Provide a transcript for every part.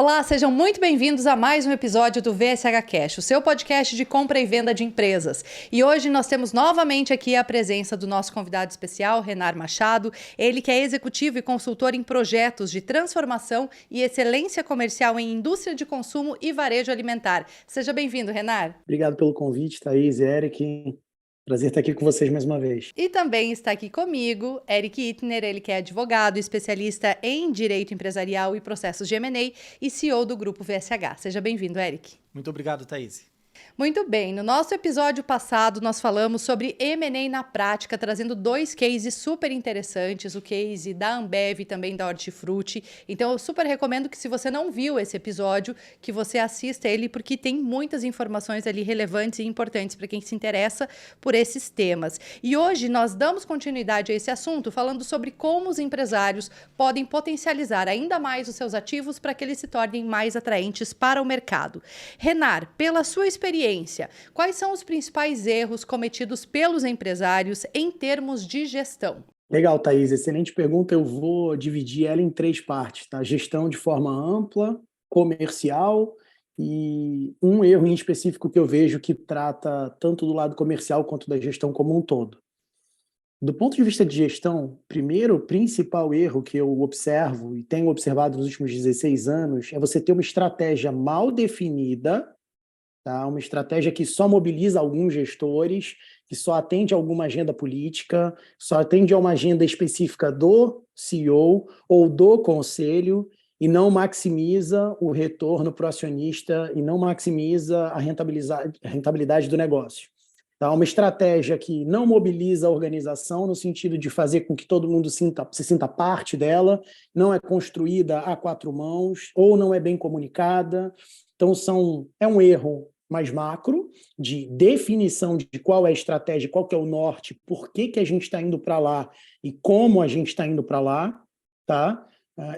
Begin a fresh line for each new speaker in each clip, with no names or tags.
Olá, sejam muito bem-vindos a mais um episódio do VSH Cash, o seu podcast de compra e venda de empresas. E hoje nós temos novamente aqui a presença do nosso convidado especial, Renar Machado, ele que é executivo e consultor em projetos de transformação e excelência comercial em indústria de consumo e varejo alimentar. Seja bem-vindo, Renar.
Obrigado pelo convite, Thaís e Eric. Prazer estar aqui com vocês mais uma vez.
E também está aqui comigo, Eric Ittner, ele que é advogado, especialista em direito empresarial e processos de M&A e CEO do Grupo VSH. Seja bem-vindo, Eric.
Muito obrigado, Thaís.
Muito bem, no nosso episódio passado nós falamos sobre M&A na prática, trazendo dois cases super interessantes, o case da Ambev e também da Hortifruti. Então eu super recomendo que, se você não viu esse episódio, que você assista ele, porque tem muitas informações ali relevantes e importantes para quem se interessa por esses temas. E hoje nós damos continuidade a esse assunto, falando sobre como os empresários podem potencializar ainda mais os seus ativos para que eles se tornem mais atraentes para o mercado. Renar, pela sua experiência, quais são os principais erros cometidos pelos empresários em termos de gestão?
Legal, Thaís. Excelente pergunta. Eu vou dividir ela em três partes, tá? Gestão de forma ampla, comercial e um erro em específico que eu vejo que trata tanto do lado comercial quanto da gestão como um todo. Do ponto de vista de gestão, primeiro, o principal erro que eu observo e tenho observado nos últimos 16 anos é você ter uma estratégia mal definida, tá? Uma estratégia que só mobiliza alguns gestores, que só atende a alguma agenda política, só atende a uma agenda específica do CEO ou do conselho e não maximiza o retorno para o acionista e não maximiza a rentabilidade do negócio. Tá? Uma estratégia que não mobiliza a organização no sentido de fazer com que todo mundo se sinta parte dela, não é construída a quatro mãos ou não é bem comunicada. Então, é um erro mais macro, de definição de qual é a estratégia, qual que é o norte, por que a gente está indo para lá e como a gente está indo para lá, tá?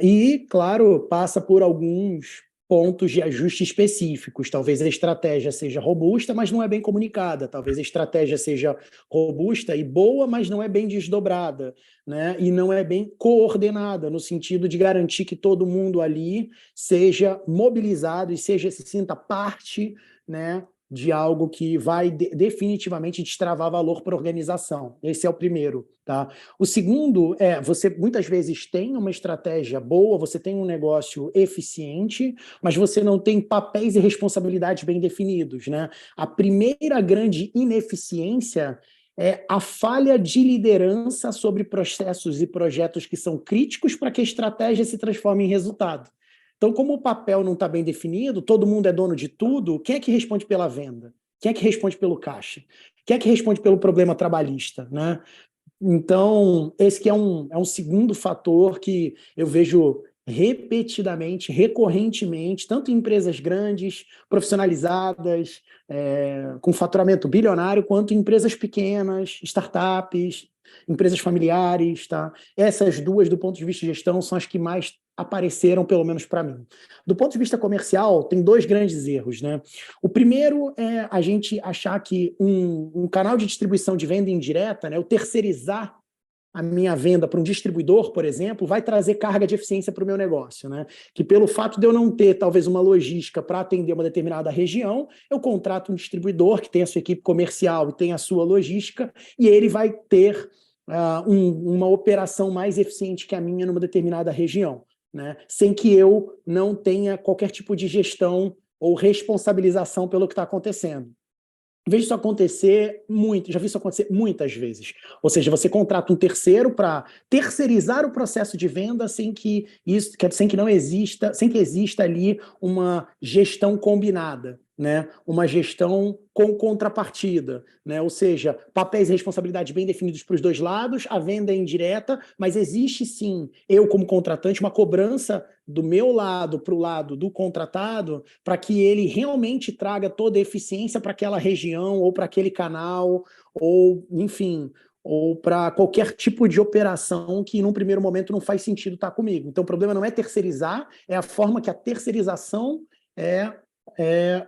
E, claro, passa por alguns pontos de ajuste específicos. Talvez a estratégia seja robusta, mas não é bem comunicada. Talvez a estratégia seja robusta e boa, mas não é bem desdobrada, né? E não é bem coordenada, no sentido de garantir que todo mundo ali seja mobilizado e se sinta parte, né, de algo que vai definitivamente destravar valor para a organização. Esse é o primeiro, tá? O segundo é, você muitas vezes tem uma estratégia boa, você tem um negócio eficiente, mas você não tem papéis e responsabilidades bem definidos, né? A primeira grande ineficiência é a falha de liderança sobre processos e projetos que são críticos para que a estratégia se transforme em resultado. Então, como o papel não está bem definido, todo mundo é dono de tudo, quem é que responde pela venda? Quem é que responde pelo caixa? Quem é que responde pelo problema trabalhista, né? Então, esse que é um segundo fator que eu vejo repetidamente, recorrentemente, tanto em empresas grandes, profissionalizadas, com faturamento bilionário, quanto em empresas pequenas, startups, empresas familiares, tá? Essas duas, do ponto de vista de gestão, são as que mais apareceram, pelo menos para mim. Do ponto de vista comercial, tem dois grandes erros, né? O primeiro é a gente achar que um canal de distribuição de venda indireta, né, eu terceirizar a minha venda para um distribuidor, por exemplo, vai trazer carga de eficiência para o meu negócio, né? Que pelo fato de eu não ter, talvez, uma logística para atender uma determinada região, eu contrato um distribuidor que tem a sua equipe comercial e tem a sua logística, e ele vai ter uma operação mais eficiente que a minha numa determinada região, né? Sem que eu não tenha qualquer tipo de gestão ou responsabilização pelo que está acontecendo. Vejo isso acontecer muito, já vi isso acontecer muitas vezes. Ou seja, você contrata um terceiro para terceirizar o processo de venda sem que exista ali uma gestão combinada, né? Uma gestão com contrapartida, né? Ou seja, papéis e responsabilidades bem definidos para os dois lados, a venda é indireta, mas existe sim, eu como contratante, uma cobrança do meu lado para o lado do contratado, para que ele realmente traga toda a eficiência para aquela região, ou para aquele canal, ou, enfim, ou para qualquer tipo de operação que, num primeiro momento, não faz sentido estar comigo. Então, o problema não é terceirizar, é a forma que a terceirização é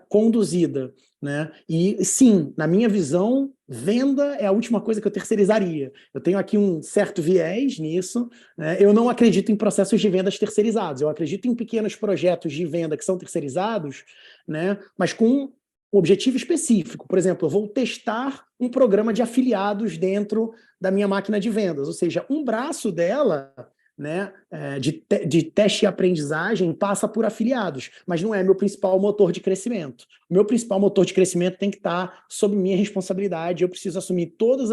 conduzida. né? E sim, na minha visão, venda é a última coisa que eu terceirizaria. Eu tenho aqui um certo viés nisso, né? Eu não acredito em processos de vendas terceirizados, eu acredito em pequenos projetos de venda que são terceirizados, né? Mas com um objetivo específico. Por exemplo, eu vou testar um programa de afiliados dentro da minha máquina de vendas, ou seja, um braço dela, né, de teste e aprendizagem passa por afiliados, mas não é meu principal motor de crescimento. O meu principal motor de crescimento tem que estar sob minha responsabilidade, eu preciso assumir todas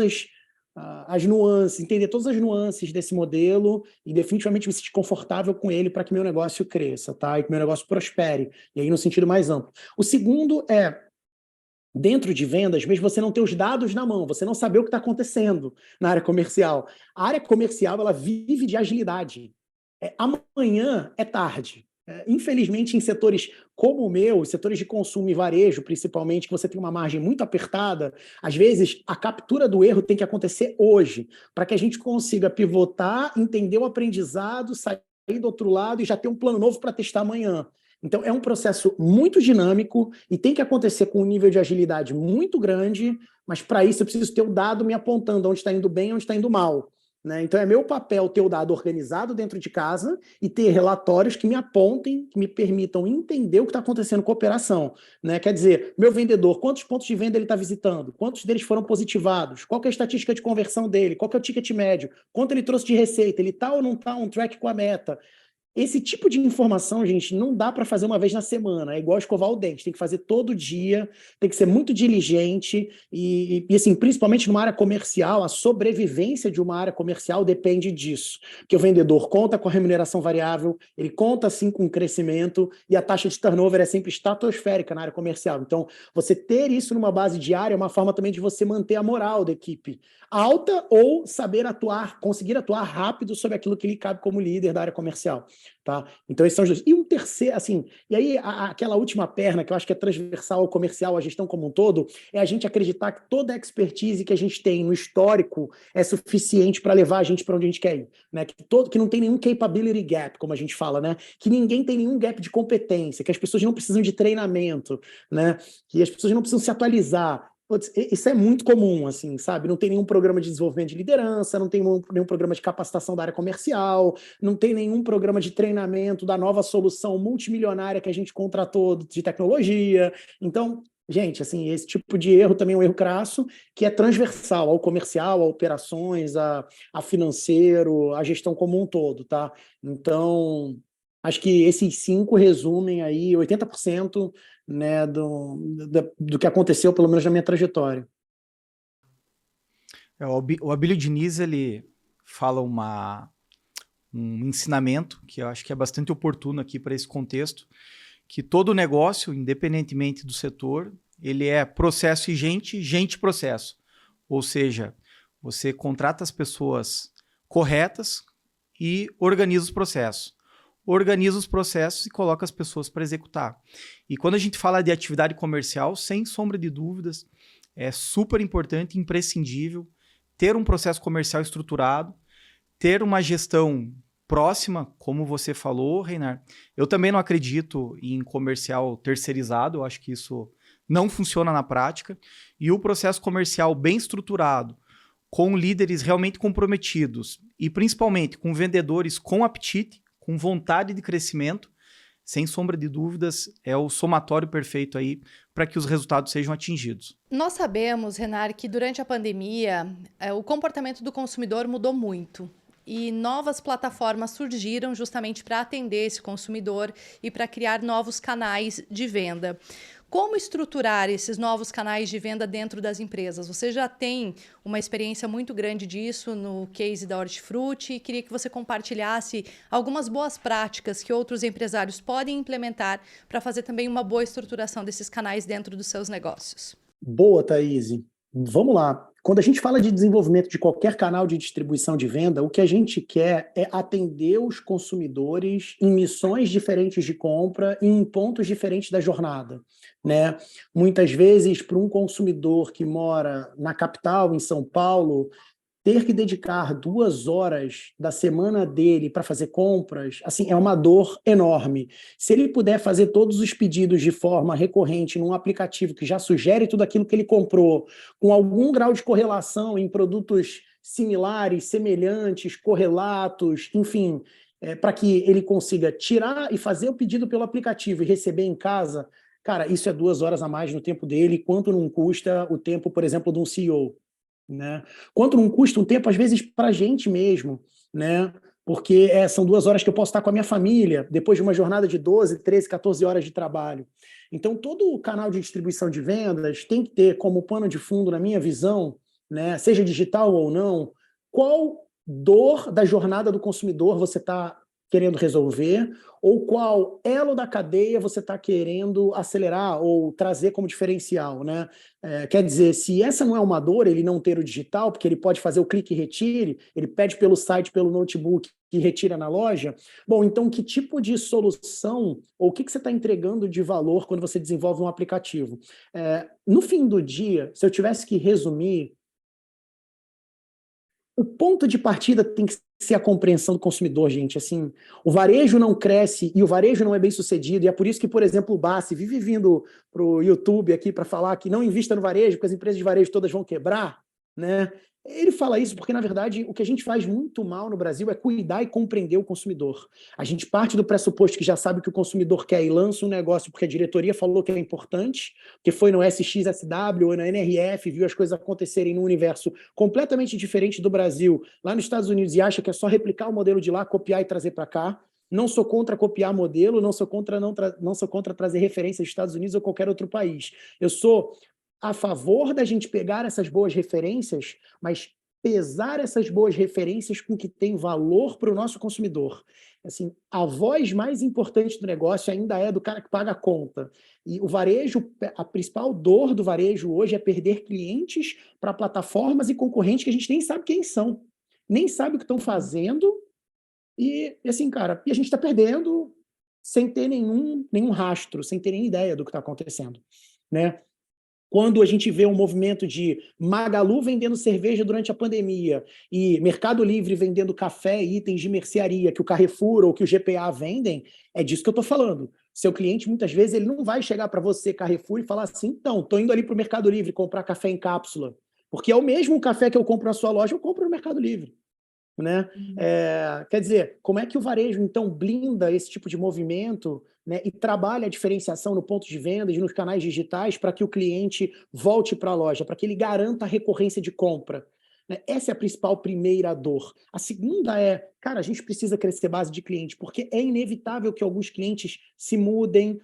as nuances, entender todas as nuances desse modelo e definitivamente me sentir confortável com ele para que meu negócio cresça, tá? E que meu negócio prospere, e aí no sentido mais amplo. O segundo é, dentro de vendas, mesmo você não ter os dados na mão, você não saber o que está acontecendo na área comercial. A área comercial, ela vive de agilidade. Amanhã é tarde. Infelizmente, em setores como o meu, setores de consumo e varejo, principalmente, que você tem uma margem muito apertada, às vezes a captura do erro tem que acontecer hoje, para que a gente consiga pivotar, entender o aprendizado, sair do outro lado e já ter um plano novo para testar amanhã. Então, é um processo muito dinâmico e tem que acontecer com um nível de agilidade muito grande, mas para isso eu preciso ter o dado me apontando onde está indo bem e onde está indo mal. Né? Então, é meu papel ter o dado organizado dentro de casa e ter relatórios que me apontem, que me permitam entender o que está acontecendo com a operação. Né? Quer dizer, meu vendedor, quantos pontos de venda ele está visitando? Quantos deles foram positivados? Qual que é a estatística de conversão dele? Qual que é o ticket médio? Quanto ele trouxe de receita? Ele está ou não está on track com a meta? Esse tipo de informação, gente, não dá para fazer uma vez na semana. É igual escovar o dente. Tem que fazer todo dia, tem que ser muito diligente e assim, principalmente numa área comercial, a sobrevivência de uma área comercial depende disso. Porque o vendedor conta com a remuneração variável, ele conta, sim, com o crescimento e a taxa de turnover é sempre estratosférica na área comercial. Então, você ter isso numa base diária é uma forma também de você manter a moral da equipe alta ou saber atuar, conseguir atuar rápido sobre aquilo que lhe cabe como líder da área comercial. Tá? Então, esses são os dois. E um terceiro, assim, e aí aquela última perna, que eu acho que é transversal ao comercial, a gestão como um todo, é a gente acreditar que toda a expertise que a gente tem no histórico é suficiente para levar a gente para onde a gente quer ir. Né? Que não tem nenhum capability gap, como a gente fala, né? Que ninguém tem nenhum gap de competência, que as pessoas não precisam de treinamento, né? Que as pessoas não precisam se atualizar. Isso é muito comum, assim, sabe? Não tem nenhum programa de desenvolvimento de liderança, não tem nenhum programa de capacitação da área comercial, não tem nenhum programa de treinamento da nova solução multimilionária que a gente contratou de tecnologia. Então, gente, assim, esse tipo de erro também é um erro crasso, que é transversal ao comercial, a operações, a financeiro, a gestão como um todo, tá? Então, acho que esses 5 resumem aí 80%, né, do que aconteceu, pelo menos na minha trajetória.
O Abílio Diniz, ele fala um ensinamento que eu acho que é bastante oportuno aqui para esse contexto, que todo negócio, independentemente do setor, ele é processo e gente, gente e processo. Ou seja, você contrata as pessoas corretas e organiza os processos. Organiza os processos e coloca as pessoas para executar. E quando a gente fala de atividade comercial, sem sombra de dúvidas, é super importante, imprescindível, ter um processo comercial estruturado, ter uma gestão próxima, como você falou, Reinar. Eu também não acredito em comercial terceirizado, eu acho que isso não funciona na prática. E o processo comercial bem estruturado, com líderes realmente comprometidos e principalmente com vendedores com apetite, com vontade de crescimento, sem sombra de dúvidas, é o somatório perfeito aí para que os resultados sejam atingidos.
Nós sabemos, Renar, que durante a pandemia, o comportamento do consumidor mudou muito. E novas plataformas surgiram justamente para atender esse consumidor e para criar novos canais de venda. Como estruturar esses novos canais de venda dentro das empresas? Você já tem uma experiência muito grande disso no case da Hortifruti e queria que você compartilhasse algumas boas práticas que outros empresários podem implementar para fazer também uma boa estruturação desses canais dentro dos seus negócios.
Boa, Thaís. Vamos lá. Quando a gente fala de desenvolvimento de qualquer canal de distribuição de venda, o que a gente quer é atender os consumidores em missões diferentes de compra e em pontos diferentes da jornada. Né? Muitas vezes, para um consumidor que mora na capital, em São Paulo, ter que dedicar 2 horas da semana dele para fazer compras, assim, é uma dor enorme. Se ele puder fazer todos os pedidos de forma recorrente num aplicativo que já sugere tudo aquilo que ele comprou, com algum grau de correlação em produtos similares, semelhantes, correlatos, enfim, para que ele consiga tirar e fazer o pedido pelo aplicativo e receber em casa, cara, isso é 2 horas a mais no tempo dele, quanto não custa o tempo, por exemplo, de um CEO. Né? Quanto não custa um tempo, às vezes, para a gente mesmo, né? Porque são 2 horas que eu posso estar com a minha família, depois de uma jornada de 12, 13, 14 horas de trabalho. Então, todo o canal de distribuição de vendas tem que ter como pano de fundo, na minha visão, né, seja digital ou não, qual dor da jornada do consumidor você está querendo resolver, ou qual elo da cadeia você está querendo acelerar ou trazer como diferencial, né? Quer dizer, se essa não é uma dor, ele não ter o digital, porque ele pode fazer o clique e retire, ele pede pelo site, pelo notebook e retira na loja, bom, então que tipo de solução ou o que você está entregando de valor quando você desenvolve um aplicativo? No fim do dia, se eu tivesse que resumir, o ponto de partida tem que ser a compreensão do consumidor, gente. Assim, o varejo não cresce e o varejo não é bem sucedido, e é por isso que, por exemplo, o Bassi vive vindo para o YouTube aqui para falar que não invista no varejo, porque as empresas de varejo todas vão quebrar, né? Ele fala isso porque, na verdade, o que a gente faz muito mal no Brasil é cuidar e compreender o consumidor. A gente parte do pressuposto que já sabe o que o consumidor quer e lança um negócio porque a diretoria falou que é importante, que foi no SXSW ou na NRF, viu as coisas acontecerem num universo completamente diferente do Brasil, lá nos Estados Unidos, e acha que é só replicar o modelo de lá, copiar e trazer para cá. Não sou contra copiar modelo, não sou contra trazer referências dos Estados Unidos ou qualquer outro país. Eu sou a favor da gente pegar essas boas referências, mas pesar essas boas referências com o que tem valor para o nosso consumidor. Assim, a voz mais importante do negócio ainda é do cara que paga a conta. E o varejo, a principal dor do varejo hoje é perder clientes para plataformas e concorrentes que a gente nem sabe quem são, nem sabe o que estão fazendo, e assim, cara, e a gente está perdendo sem ter nenhum rastro, sem ter nem ideia do que está acontecendo, né? Quando a gente vê um movimento de Magalu vendendo cerveja durante a pandemia e Mercado Livre vendendo café e itens de mercearia que o Carrefour ou que o GPA vendem, é disso que eu estou falando. Seu cliente, muitas vezes, ele não vai chegar para você, Carrefour, e falar assim, então, estou indo ali para o Mercado Livre comprar café em cápsula, porque é o mesmo café que eu compro na sua loja, eu compro no Mercado Livre. Né? Quer dizer, como é que o varejo, então, blinda esse tipo de movimento, né, e trabalha a diferenciação no ponto de venda e nos canais digitais para que o cliente volte para a loja, para que ele garanta a recorrência de compra? Né? Essa é a principal primeira dor. A segunda é, cara, a gente precisa crescer base de cliente, porque é inevitável que alguns clientes se mudem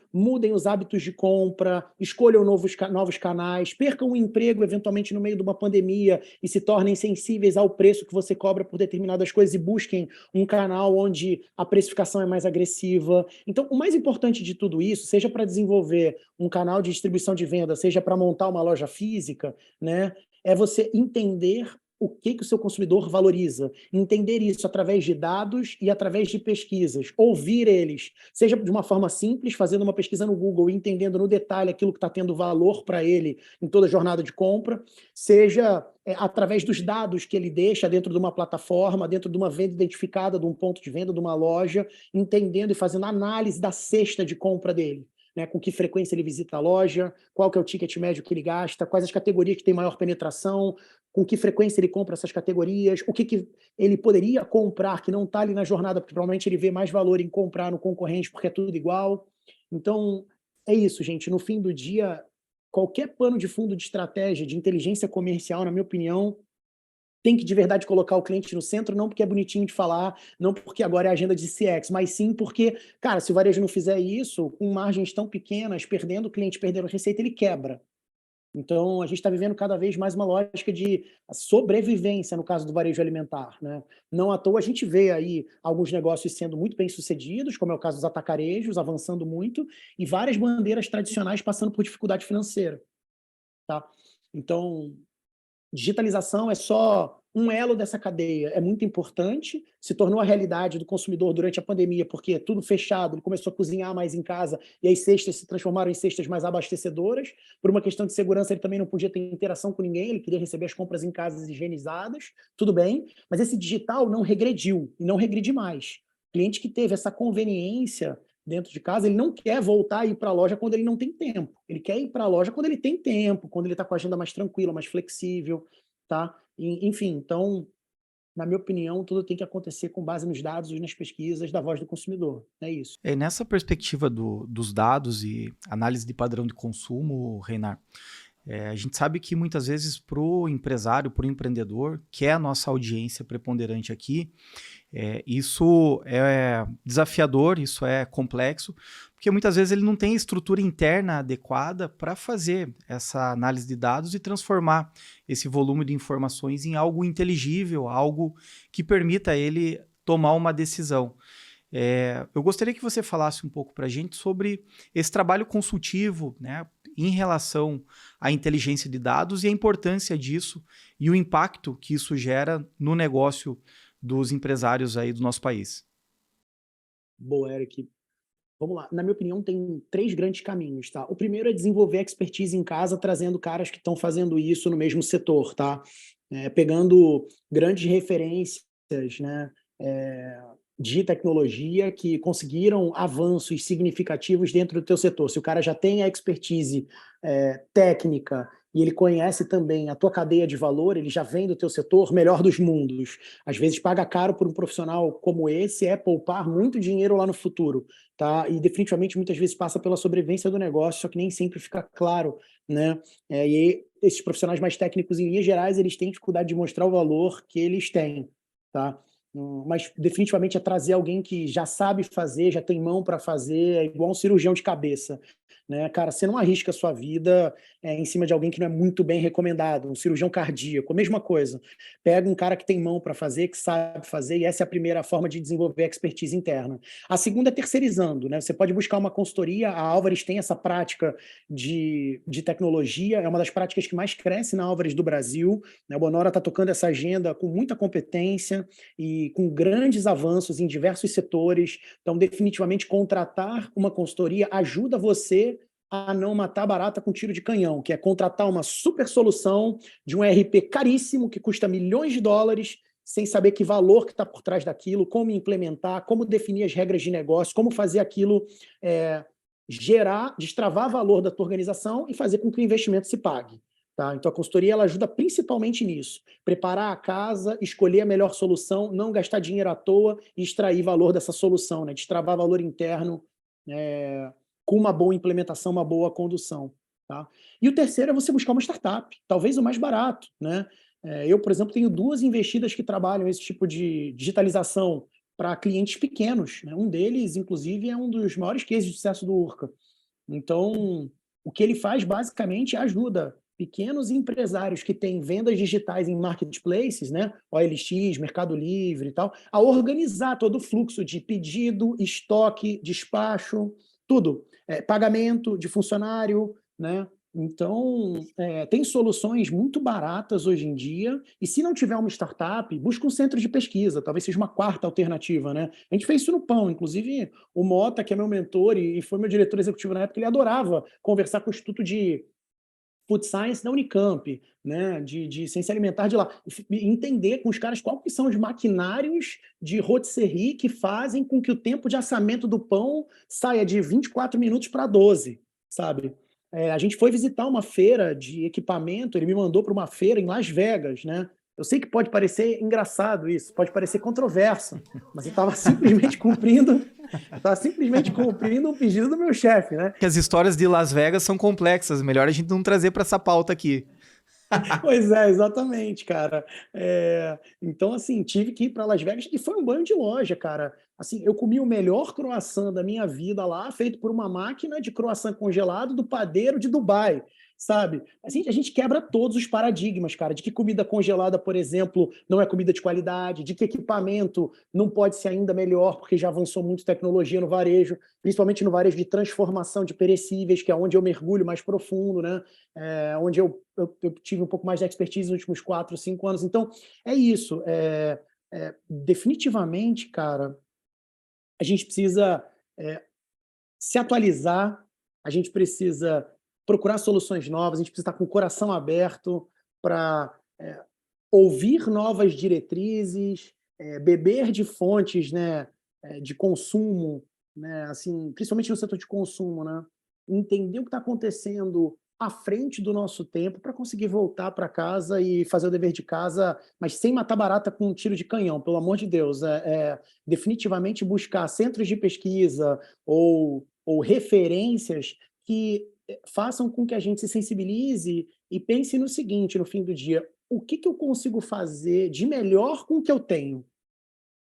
os hábitos de compra, escolham novos canais, percam o emprego eventualmente no meio de uma pandemia e se tornem sensíveis ao preço que você cobra por determinadas coisas e busquem um canal onde a precificação é mais agressiva. Então, o mais importante de tudo isso, seja para desenvolver um canal de distribuição de venda, seja para montar uma loja física, né, é você entender o que o seu consumidor valoriza. Entender isso através de dados e através de pesquisas. Ouvir eles, seja de uma forma simples, fazendo uma pesquisa no Google e entendendo no detalhe aquilo que está tendo valor para ele em toda a jornada de compra, seja através dos dados que ele deixa dentro de uma plataforma, dentro de uma venda identificada, de um ponto de venda, de uma loja, entendendo e fazendo análise da cesta de compra dele. Né, com que frequência ele visita a loja, qual que é o ticket médio que ele gasta, quais as categorias que têm maior penetração, com que frequência ele compra essas categorias, o que ele poderia comprar que não está ali na jornada, porque provavelmente ele vê mais valor em comprar no concorrente porque é tudo igual. Então, é isso, gente. No fim do dia, qualquer pano de fundo de estratégia, de inteligência comercial, na minha opinião, tem que de verdade colocar o cliente no centro, não porque é bonitinho de falar, não porque agora é agenda de CX, mas sim porque, cara, se o varejo não fizer isso, com margens tão pequenas, perdendo o cliente, perdendo a receita, ele quebra. Então, a gente está vivendo cada vez mais uma lógica de sobrevivência no caso do varejo alimentar, né? Não à toa a gente vê aí alguns negócios sendo muito bem sucedidos, como é o caso dos atacarejos, avançando muito, e várias bandeiras tradicionais passando por dificuldade financeira, tá? Então, digitalização é só um elo dessa cadeia é muito importante, se tornou a realidade do consumidor durante a pandemia, porque tudo fechado, ele começou a cozinhar mais em casa, e as cestas se transformaram em cestas mais abastecedoras. Por uma questão de segurança, ele também não podia ter interação com ninguém, ele queria receber as compras em casas higienizadas, tudo bem, mas esse digital não regrediu, e não regride mais. O cliente que teve essa conveniência dentro de casa, ele não quer voltar a ir para a loja quando ele não tem tempo. Ele quer ir para a loja quando ele tem tempo, quando ele está com a agenda mais tranquila, mais flexível, tá? Enfim, então, na minha opinião, tudo tem que acontecer com base nos dados e nas pesquisas da voz do consumidor. É isso.
Nessa perspectiva dos dados e análise de padrão de consumo, Reinar, a gente sabe que muitas vezes para o empresário, para o empreendedor, que é a nossa audiência preponderante aqui, isso é desafiador, isso é complexo, porque muitas vezes ele não tem estrutura interna adequada para fazer essa análise de dados e transformar esse volume de informações em algo inteligível, algo que permita a ele tomar uma decisão. Eu gostaria que você falasse um pouco para a gente sobre esse trabalho consultivo, né, em relação à inteligência de dados e a importância disso e o impacto que isso gera no negócio dos empresários aí do nosso país.
Boa, Eric. Vamos lá. Na minha opinião, tem 3 grandes caminhos, tá? O primeiro é desenvolver expertise em casa, trazendo caras que estão fazendo isso no mesmo setor, tá? Pegando grandes referências, né, de tecnologia que conseguiram avanços significativos dentro do teu setor. Se o cara já tem a expertise técnica e ele conhece também a tua cadeia de valor, ele já vem do teu setor, melhor dos mundos. Às vezes paga caro por um profissional como esse, poupar muito dinheiro lá no futuro, tá? E definitivamente muitas vezes passa pela sobrevivência do negócio, só que nem sempre fica claro, né? E esses profissionais mais técnicos, em linhas gerais, eles têm dificuldade de mostrar o valor que eles têm, tá? Mas definitivamente é trazer alguém que já sabe fazer, já tem mão para fazer, é igual um cirurgião de cabeça, né? Cara, você não arrisca a sua vida em cima de alguém que não é muito bem recomendado, um cirurgião cardíaco, a mesma coisa. Pega um cara que tem mão para fazer, que sabe fazer, e essa é a primeira forma de desenvolver a expertise interna. A segunda é terceirizando, né? Você pode buscar uma consultoria, a Álvares tem essa prática de tecnologia, é uma das práticas que mais cresce na Álvares do Brasil, né? O Bonora está tocando essa agenda com muita competência e com grandes avanços em diversos setores. Então, definitivamente, contratar uma consultoria ajuda você a não matar barata com tiro de canhão, que é contratar uma super solução de um ERP caríssimo, que custa milhões de dólares, sem saber que valor que está por trás daquilo, como implementar, como definir as regras de negócio, como fazer aquilo destravar valor da tua organização e fazer com que o investimento se pague. Tá? Então, a consultoria ela ajuda principalmente nisso. Preparar a casa, escolher a melhor solução, não gastar dinheiro à toa e extrair valor dessa solução, né? Destravar valor interno com uma boa implementação, uma boa condução. Tá? E o terceiro é você buscar uma startup, talvez o mais barato. Né? Eu, por exemplo, tenho 2 investidas que trabalham esse tipo de digitalização para clientes pequenos. Né? Um deles, inclusive, é um dos maiores cases de sucesso do Urca. Então, o que ele faz, basicamente, ajuda pequenos empresários que têm vendas digitais em marketplaces, né, OLX, Mercado Livre e tal, a organizar todo o fluxo de pedido, estoque, despacho, tudo. Pagamento de funcionário, né? Então, tem soluções muito baratas hoje em dia, e se não tiver uma startup, busca um centro de pesquisa, talvez seja uma quarta alternativa, né? A gente fez isso no Pão, inclusive o Mota, que é meu mentor e foi meu diretor executivo na época, ele adorava conversar com o Instituto de Food Science da Unicamp, né, de ciência alimentar de lá, entender com os caras quais que são os maquinários de rotisserie que fazem com que o tempo de assamento do pão saia de 24 minutos para 12, sabe? A gente foi visitar uma feira de equipamento, ele me mandou para uma feira em Las Vegas, né? Eu sei que pode parecer engraçado isso, pode parecer controverso, mas eu estava simplesmente cumprindo um pedido do meu chefe, né?
Que as histórias de Las Vegas são complexas, melhor a gente não trazer para essa pauta aqui.
Pois é, exatamente, cara. Então, assim, tive que ir para Las Vegas e foi um banho de loja, cara. Assim, eu comi o melhor croissant da minha vida lá, feito por uma máquina de croissant congelado do padeiro de Dubai. sabe? A gente quebra todos os paradigmas, cara, de que comida congelada, por exemplo, não é comida de qualidade, de que equipamento não pode ser ainda melhor, porque já avançou muito tecnologia no varejo, principalmente no varejo de transformação de perecíveis, que é onde eu mergulho mais profundo, né? Onde eu tive um pouco mais de expertise nos últimos 4, 5 anos. Então, é isso. Definitivamente, cara, a gente precisa se atualizar, a gente precisa procurar soluções novas, a gente precisa estar com o coração aberto para ouvir novas diretrizes, beber de fontes, né, de consumo, né, assim, principalmente no setor de consumo, né, entender o que está acontecendo à frente do nosso tempo para conseguir voltar para casa e fazer o dever de casa, mas sem matar barata com um tiro de canhão, pelo amor de Deus. Definitivamente buscar centros de pesquisa ou referências que façam com que a gente se sensibilize e pense no seguinte, no fim do dia: o que eu consigo fazer de melhor com o que eu tenho,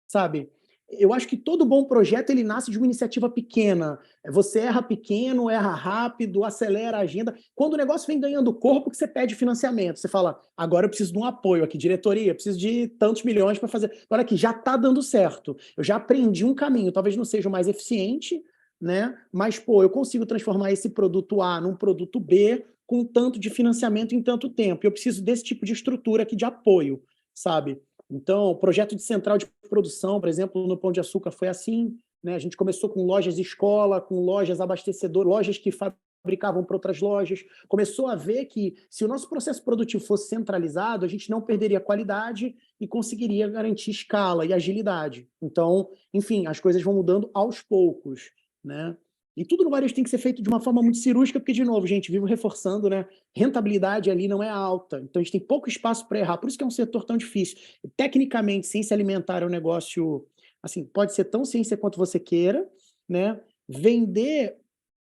sabe? Eu acho que todo bom projeto ele nasce de uma iniciativa pequena. Você erra pequeno, erra rápido, acelera a agenda. Quando o negócio vem ganhando corpo, que você pede financiamento. Você fala, agora eu preciso de um apoio aqui, diretoria, eu preciso de tantos milhões para fazer. Olha aqui, já está dando certo. Eu já aprendi um caminho, talvez não seja o mais eficiente, né? Mas, pô, eu consigo transformar esse produto A num produto B com tanto de financiamento em tanto tempo. Eu preciso desse tipo de estrutura aqui de apoio, sabe? Então, o projeto de central de produção, por exemplo, no Pão de Açúcar foi assim, né? A gente começou com lojas escola, com lojas abastecedoras, lojas que fabricavam para outras lojas. Começou a ver que se o nosso processo produtivo fosse centralizado, a gente não perderia qualidade e conseguiria garantir escala e agilidade. Então, enfim, as coisas vão mudando aos poucos, né? E tudo no varejo tem que ser feito de uma forma muito cirúrgica, porque, de novo, gente, vivo reforçando, né? Rentabilidade ali não é alta. Então, a gente tem pouco espaço para errar. Por isso que é um setor tão difícil. Tecnicamente, ciência alimentar é um negócio, assim, pode ser tão ciência quanto você queira, né? Vender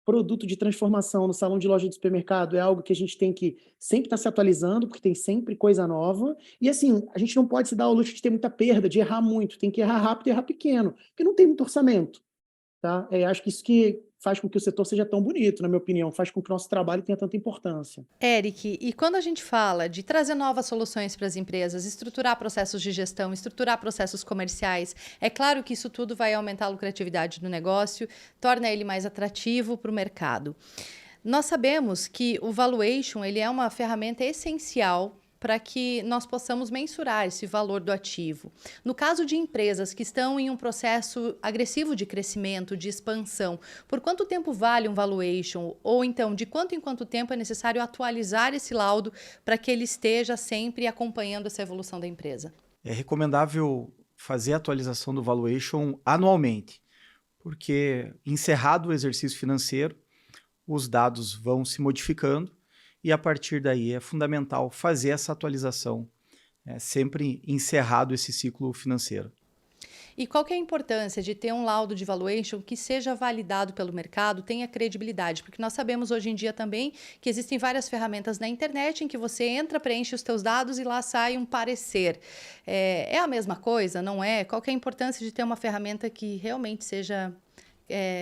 produto de transformação no salão de loja de supermercado é algo que a gente tem que sempre estar se atualizando, porque tem sempre coisa nova. E, assim, a gente não pode se dar ao luxo de ter muita perda, de errar muito. Tem que errar rápido e errar pequeno, porque não tem muito orçamento. Tá? Acho que isso que faz com que o setor seja tão bonito, na minha opinião, faz com que o nosso trabalho tenha tanta importância.
Eric, e quando a gente fala de trazer novas soluções para as empresas, estruturar processos de gestão, estruturar processos comerciais, é claro que isso tudo vai aumentar a lucratividade do negócio, torna ele mais atrativo para o mercado. Nós sabemos que o valuation ele é uma ferramenta essencial para que nós possamos mensurar esse valor do ativo. No caso de empresas que estão em um processo agressivo de crescimento, de expansão, por quanto tempo vale um valuation? Ou então, de quanto em quanto tempo é necessário atualizar esse laudo para que ele esteja sempre acompanhando essa evolução da empresa?
É recomendável fazer a atualização do valuation anualmente, porque encerrado o exercício financeiro, os dados vão se modificando e a partir daí é fundamental fazer essa atualização, sempre encerrado esse ciclo financeiro.
E qual que é a importância de ter um laudo de valuation que seja validado pelo mercado, tenha credibilidade? Porque nós sabemos hoje em dia também que existem várias ferramentas na internet em que você entra, preenche os teus dados e lá sai um parecer. É a mesma coisa, não é? Qual que é a importância de ter uma ferramenta que realmente seja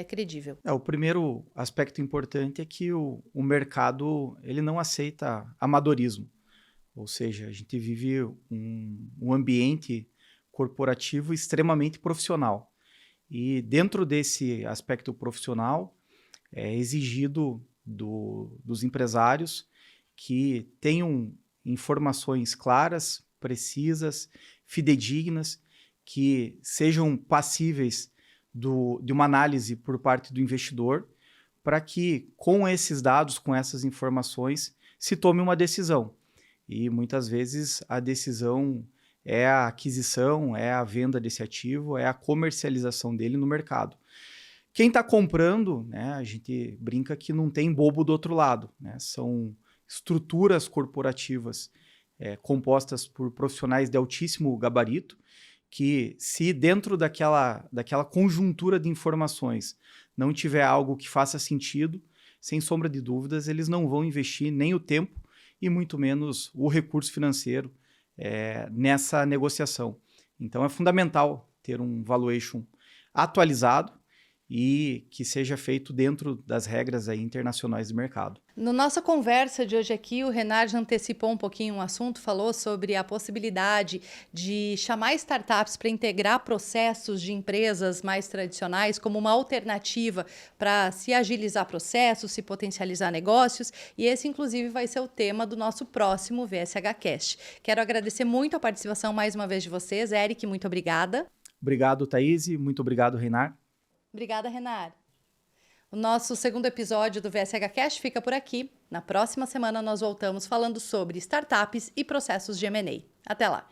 credível?
O primeiro aspecto importante é que o mercado ele não aceita amadorismo. Ou seja, a gente vive um ambiente corporativo extremamente profissional. E dentro desse aspecto profissional, é exigido dos empresários que tenham informações claras, precisas, fidedignas, que sejam passíveis de uma análise por parte do investidor, para que com esses dados, com essas informações, se tome uma decisão. E muitas vezes a decisão é a aquisição, é a venda desse ativo, é a comercialização dele no mercado. Quem está comprando, né, a gente brinca que não tem bobo do outro lado, né? São estruturas corporativas compostas por profissionais de altíssimo gabarito, que se dentro daquela conjuntura de informações não tiver algo que faça sentido, sem sombra de dúvidas, eles não vão investir nem o tempo e muito menos o recurso financeiro nessa negociação. Então é fundamental ter um valuation atualizado e que seja feito dentro das regras aí internacionais do mercado.
Na nossa conversa de hoje aqui, o Renard antecipou um pouquinho um assunto, falou sobre a possibilidade de chamar startups para integrar processos de empresas mais tradicionais como uma alternativa para se agilizar processos, se potencializar negócios, e esse, inclusive, vai ser o tema do nosso próximo VSH Cast. Quero agradecer muito a participação mais uma vez de vocês. Eric, muito obrigada.
Obrigado, Thaís, muito obrigado, Renard.
Obrigada, Renard. O nosso segundo episódio do VSH Cast fica por aqui. Na próxima semana nós voltamos falando sobre startups e processos de M&A. Até lá!